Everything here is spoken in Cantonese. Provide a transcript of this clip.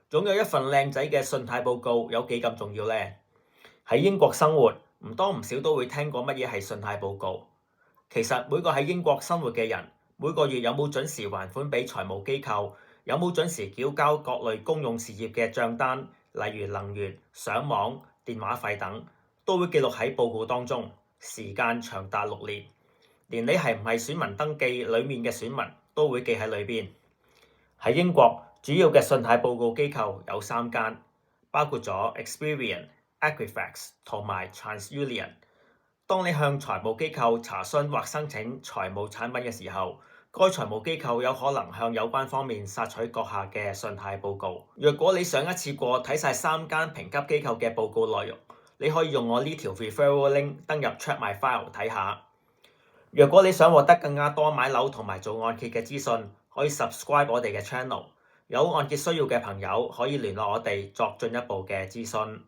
總有一份靚仔嘅信貸報告有幾咁重要呢？喺英國生活，唔多唔少都會聽過乜嘢係信貸報告。其實每個喺英國生活嘅人，每個月有冇準時還款俾財務機構，有冇準時繳交各類公用事業嘅帳單，例如能源、上網、電話費等，都會記錄喺報告當中，時間長達6年。連你係唔係選民登記裡面嘅選民都會記喺裏邊。喺英國，主要嘅信貸報告機構有3間，包括咗 Experian、Equifax 同埋 TransUnion。當你向財務機構查詢或申請財務產品嘅時候，該財務機構有可能向有關方面索取閣下嘅信貸報告。若果你想一次過睇晒3間評級機構嘅報告內容，你可以用我呢條 referral link 登入 Check My File 睇下。若果你想獲得更加多買樓同埋做按揭嘅資訊，可以 subscribe 我哋嘅 channel。有按揭需要嘅朋友可以聯絡我哋作進一步嘅諮詢。